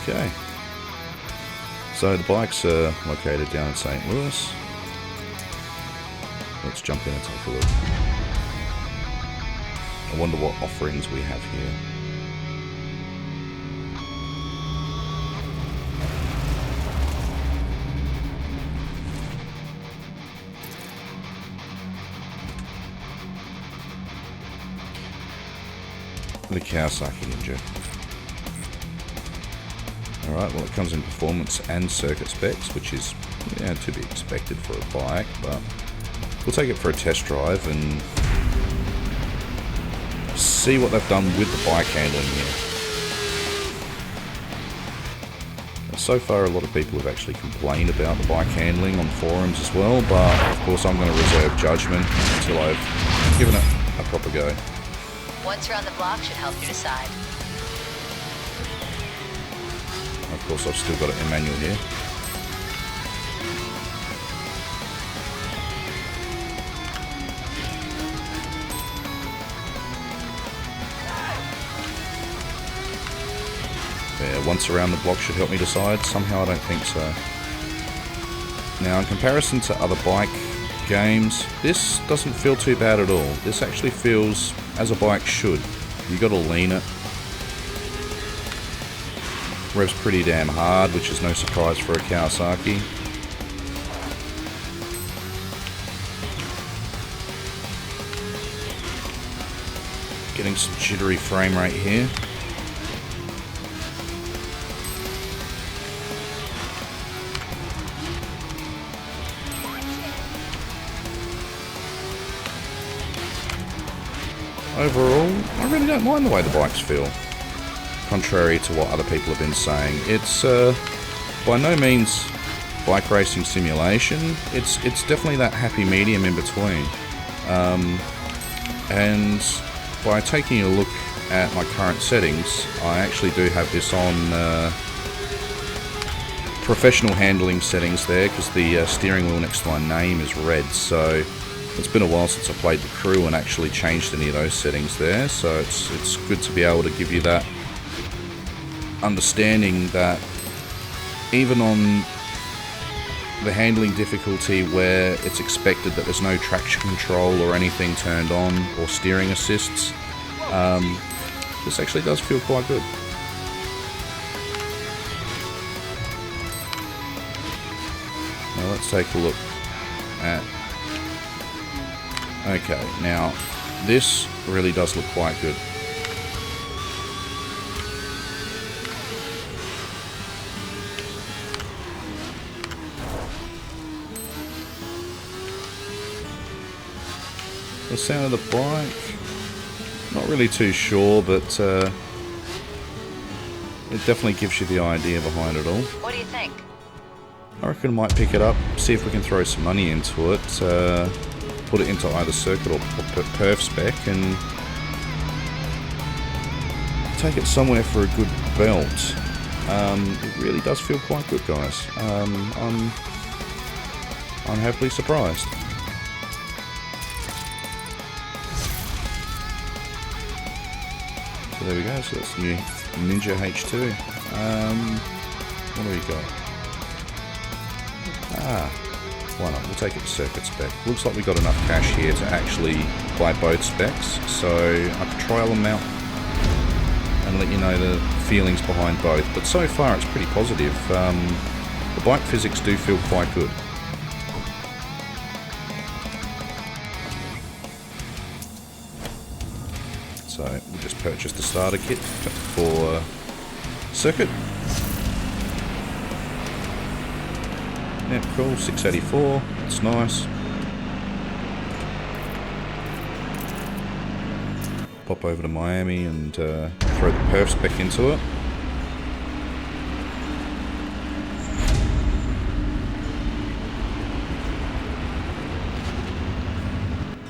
Okay. So the bikes are located down in St. Louis. Let's jump in and take a look. I wonder what offerings we have here. The Kawasaki Ninja. Alright, well it comes in performance and circuit specs, which is to be expected for a bike, but we'll take it for a test drive and see what they've done with the bike handling here. So far a lot of people have actually complained about the bike handling on forums as well, but of course I'm going to reserve judgment until I've given it a proper go. Once you're on the block should help you decide. Of course, I've still got it in manual here. Yeah, once around the block should help me decide. Somehow I don't think so. Now, in comparison to other bike games, this doesn't feel too bad at all. This actually feels as a bike should. You got to lean it. Revs pretty damn hard, which is no surprise for a Kawasaki. Getting some jittery frame rate here. Overall, I really don't mind the way the bikes feel. Contrary to what other people have been saying, it's by no means bike racing simulation. It's definitely that happy medium in between. And by taking a look at my current settings, I actually do have this on professional handling settings there, because the steering wheel next to my name is red. So it's been a while since I played the crew and actually changed any of those settings there. So it's good to be able to give you that understanding that even on the handling difficulty where it's expected that there's no traction control or anything turned on or steering assists, this actually does feel quite good. Now let's take a look at... Okay, now this really does look quite good. The sound of the bike, not really too sure, but it definitely gives you the idea behind it all. What do you think? I reckon I might pick it up, see if we can throw some money into it, put it into either circuit or perf spec, and take it somewhere for a good belt. It really does feel quite good, guys. I'm happily surprised. So there we go, so that's the new Ninja H2. What do we got? Why not? We'll take it to circuit spec. Looks like we got enough cash here to actually buy both specs, so I could trial them out and let you know the feelings behind both. But so far it's pretty positive. The bike physics do feel quite good. So we just purchased the starter kit for circuit. Yeah, cool, 684, it's nice. Pop over to Miami and throw the perf spec into it.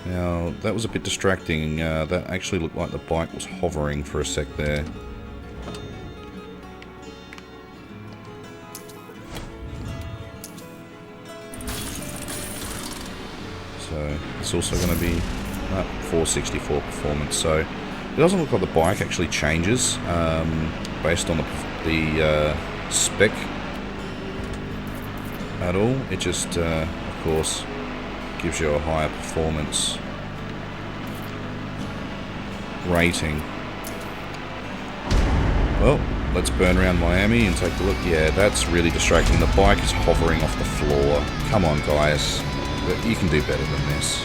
Now, that was a bit distracting. That actually looked like the bike was hovering for a sec there. So it's also going to be 464 performance. So it doesn't look like the bike actually changes based on the the spec at all. It just, of course, gives you a higher performance rating. Well, let's burn around Miami and take a look. Yeah, that's really distracting. The bike is hovering off the floor. Come on, guys. You can do better than this.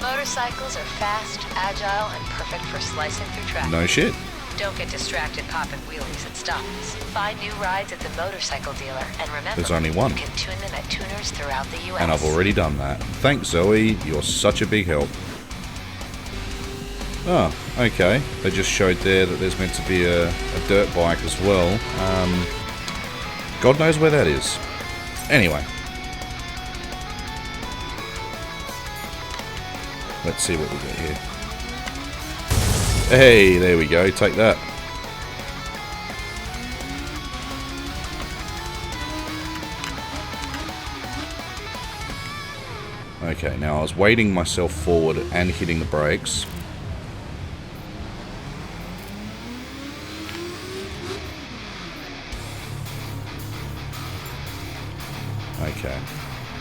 Motorcycles are fast, agile, and perfect for slicing through traffic. No shit. Don't get distracted popping wheelies at stops. Find new rides at the motorcycle dealer, and remember, there's only one. You can tune them at tuners throughout the U.S. And I've already done that. Thanks, Zoe. You're such a big help. Oh, okay. They just showed there that there's meant to be a dirt bike as well. God knows where that is. Anyway. Let's see what we get here. Hey, there we go. Take that. Okay, now I was weighting myself forward and hitting the brakes. Okay,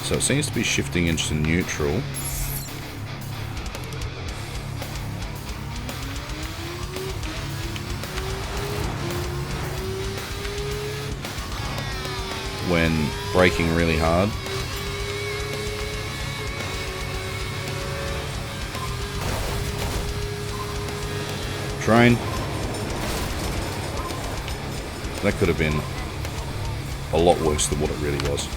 so it seems to be shifting into neutral. When braking really hard. Train. That could have been a lot worse than what it really was.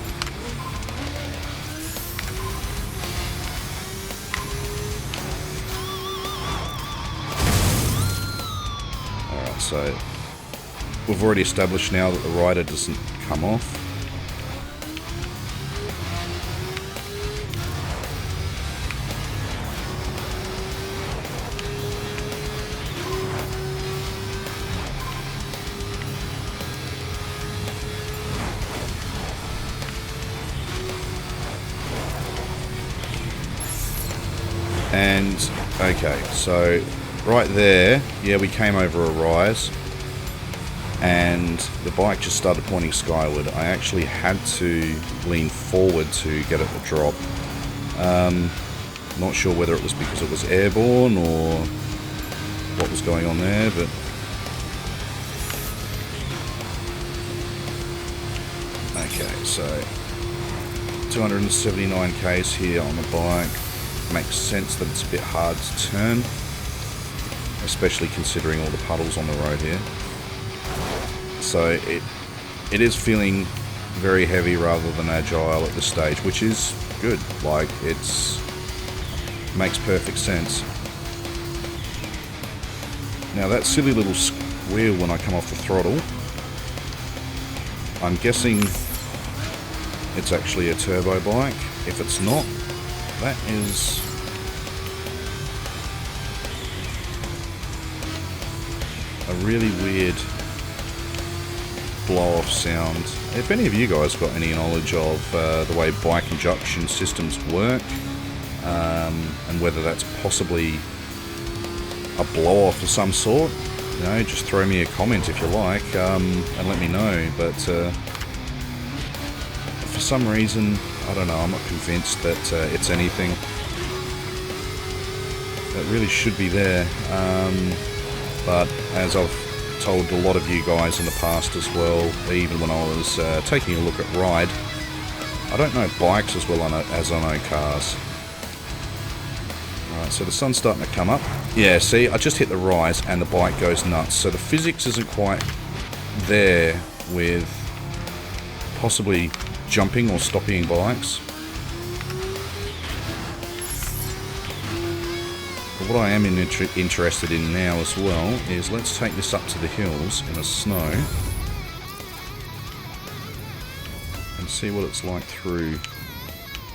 Alright, so we've already established now that the rider doesn't come off. And, okay, so right there, yeah, we came over a rise and the bike just started pointing skyward. I actually had to lean forward to get it to drop. Not sure whether it was because it was airborne or what was going on there, but okay, so 279 k's here on the bike. Makes sense that it's a bit hard to turn, especially considering all the puddles on the road here. So it is feeling very heavy rather than agile at this stage, which is good. Like, makes perfect sense. Now that silly little squeal when I come off the throttle, I'm guessing it's actually a turbo bike. If it's not, that is a really weird blow-off sound. If any of you guys got any knowledge of the way bike injection systems work, and whether that's possibly a blow-off of some sort, you know, just throw me a comment if you like, and let me know. But for some reason, I don't know, I'm not convinced that it's anything that really should be there. But as I've told a lot of you guys in the past as well, even when I was taking a look at Ride, I don't know bikes as well as I know cars. Alright, so the sun's starting to come up. Yeah, see, I just hit the rise and the bike goes nuts. So the physics isn't quite there with possibly jumping or stopping bikes. But what I am interested in now as well is let's take this up to the hills in the snow and see what it's like through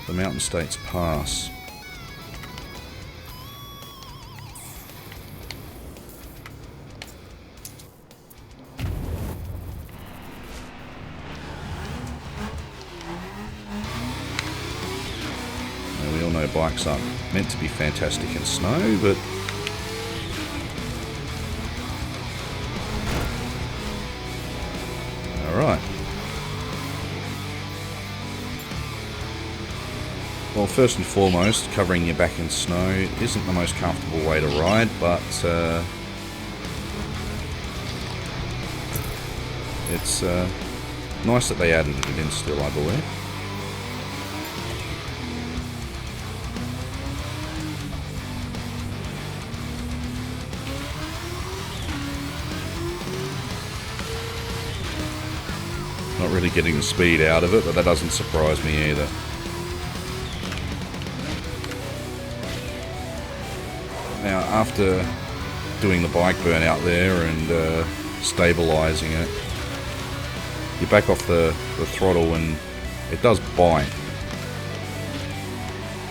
the Mountain States Pass. Bikes aren't meant to be fantastic in snow, but Well, first and foremost, covering your back in snow isn't the most comfortable way to ride, but it's nice that they added it in still, I believe. Not really getting the speed out of it, but that doesn't surprise me either. Now, after doing the bike burn out there and stabilising it, you back off the throttle and it does bite.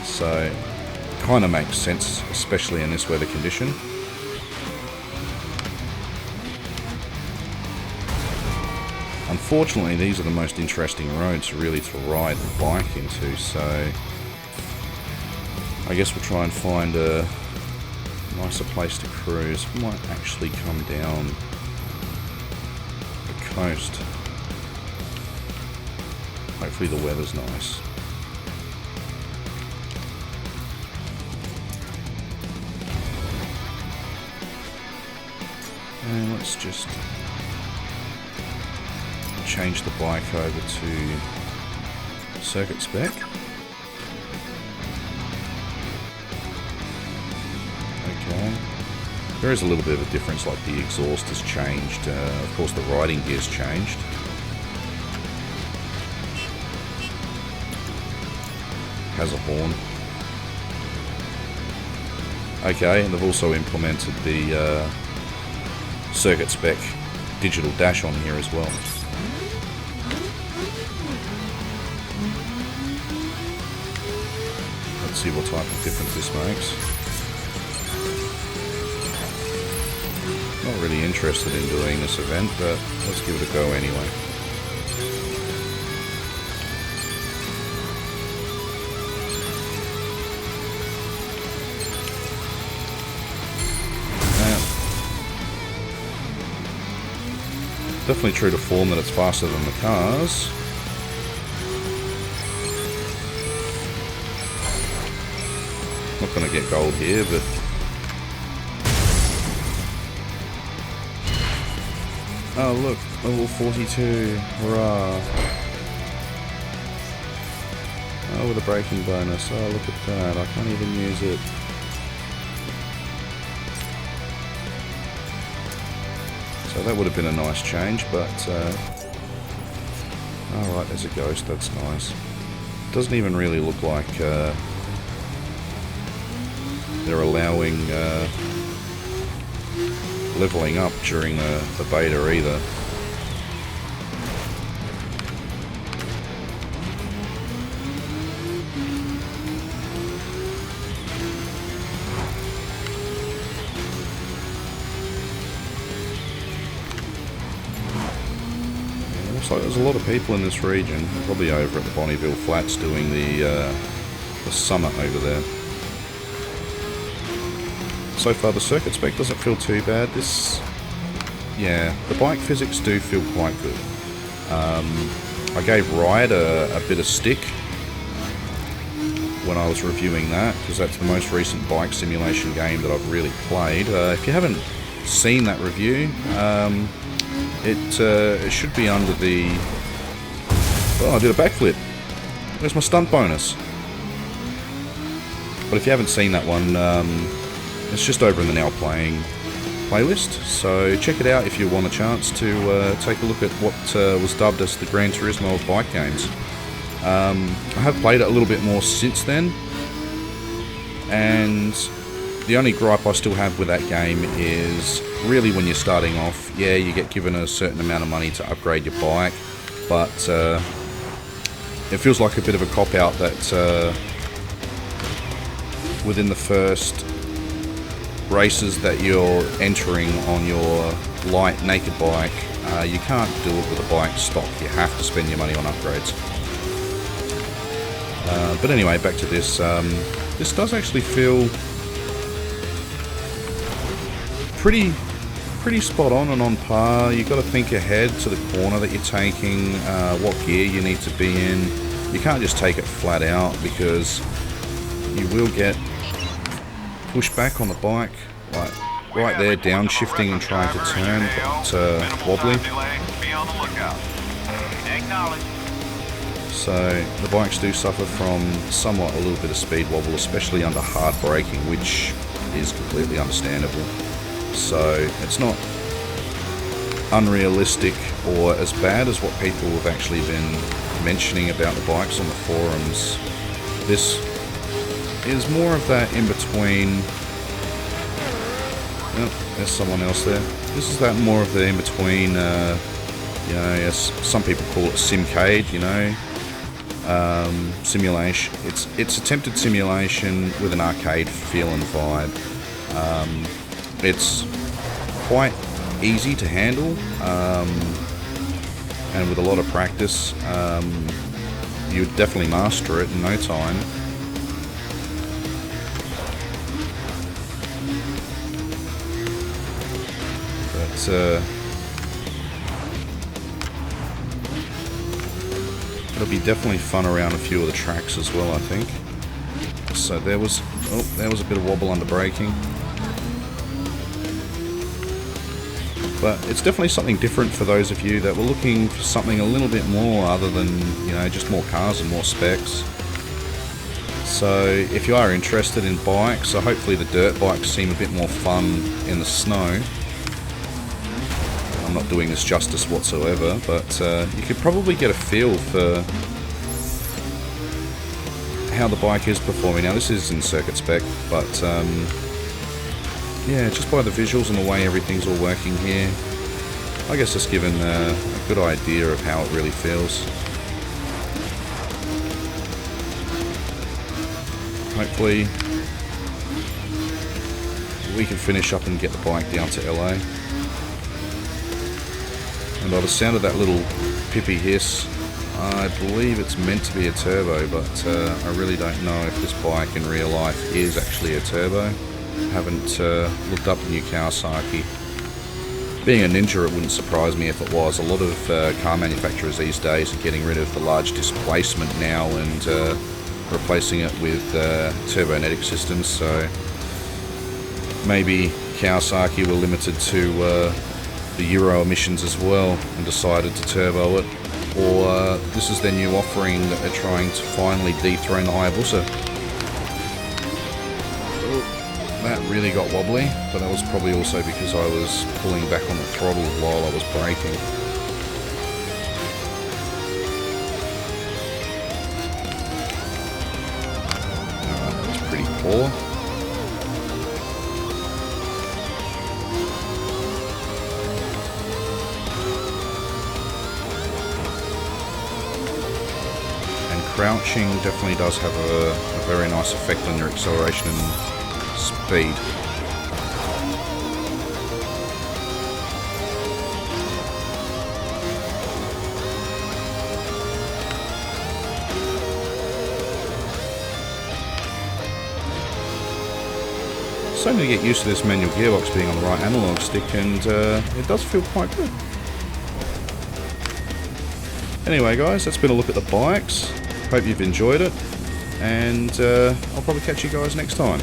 So, it kind of makes sense, especially in this weather condition. Unfortunately, these are the most interesting roads really to ride the bike into, so I guess we'll try and find a nicer place to cruise. We might actually come down the coast. Hopefully the weather's nice. And let's just change the bike over to circuit spec. Okay. There is a little bit of a difference, like the exhaust has changed. Of course the riding gear's changed. Has a horn. Okay, and they've also implemented the circuit spec digital dash on here as well. Let's see what type of difference this makes. Not really interested in doing this event, but let's give it a go anyway. Definitely true to form that it's faster than the cars. Not going to get gold here, but oh look, level 42, hurrah! Oh, with a braking bonus. Oh, look at that! I can't even use it. So that would have been a nice change, but alright, there's a ghost, that's nice. Doesn't even really look like they're allowing leveling up during the beta either. So there's a lot of people in this region, probably over at the Bonneville Flats doing the summit over there. So far the circuit spec doesn't feel too bad. Yeah, the bike physics do feel quite good. I gave Ride a bit of stick when I was reviewing that, because that's the most recent bike simulation game that I've really played. If you haven't seen that review, it should be under the... Oh, I did a backflip. Where's my stunt bonus? But if you haven't seen that one, it's just over in the Now Playing playlist. So check it out if you want a chance to take a look at what was dubbed as the Gran Turismo of bike games. I have played it a little bit more since then, and the only gripe I still have with that game is really when you're starting off, yeah, you get given a certain amount of money to upgrade your bike, but it feels like a bit of a cop-out that within the first races that you're entering on your light naked bike, you can't do it with a bike stock. You have to spend your money on upgrades. But anyway, back to this. This does actually feel pretty spot on and on par. You've got to think ahead to the corner that you're taking, what gear you need to be in, You can't just take it flat out because you will get pushback on the bike, like right there, downshifting and trying to turn, but wobbly. So the bikes do suffer from somewhat a little bit of speed wobble, especially under hard braking, which is completely understandable. So it's not unrealistic or as bad as what people have actually been mentioning about the bikes on the forums. This is more of that in between. Oh, there's someone else there. This is that more of the in between. You know, as some people call it, simcade. You know, simulation. It's attempted simulation with an arcade feel and vibe. It's quite easy to handle, and with a lot of practice, you would definitely master it in no time. But it'll be definitely fun around a few of the tracks as well, I think. So there was a bit of wobble under braking. But it's definitely something different for those of you that were looking for something a little bit more other than, you know, just more cars and more specs. So if you are interested in bikes, so hopefully the dirt bikes seem a bit more fun in the snow. I'm not doing this justice whatsoever, but you could probably get a feel for how the bike is performing. Now this is in circuit spec, but yeah, just by the visuals and the way everything's all working here, I guess it's given a good idea of how it really feels. Hopefully we can finish up and get the bike down to LA. And by the sound of that little pippy hiss, I believe it's meant to be a turbo, but I really don't know if this bike in real life is actually a turbo. Haven't looked up the new Kawasaki. Being a Ninja, it wouldn't surprise me if it was. A lot of car manufacturers these days are getting rid of the large displacement now and replacing it with turbonetic systems, so maybe Kawasaki were limited to the Euro emissions as well and decided to turbo it, or this is their new offering that they're trying to finally dethrone the Hayabusa. That really got wobbly, but that was probably also because I was pulling back on the throttle while I was braking. That was pretty poor. And crouching definitely does have a very nice effect on your acceleration and speed. Starting to get used to this manual gearbox being on the right analog stick, and it does feel quite good. Anyway guys, that's been a look at the bikes. Hope you've enjoyed it, and I'll probably catch you guys next time.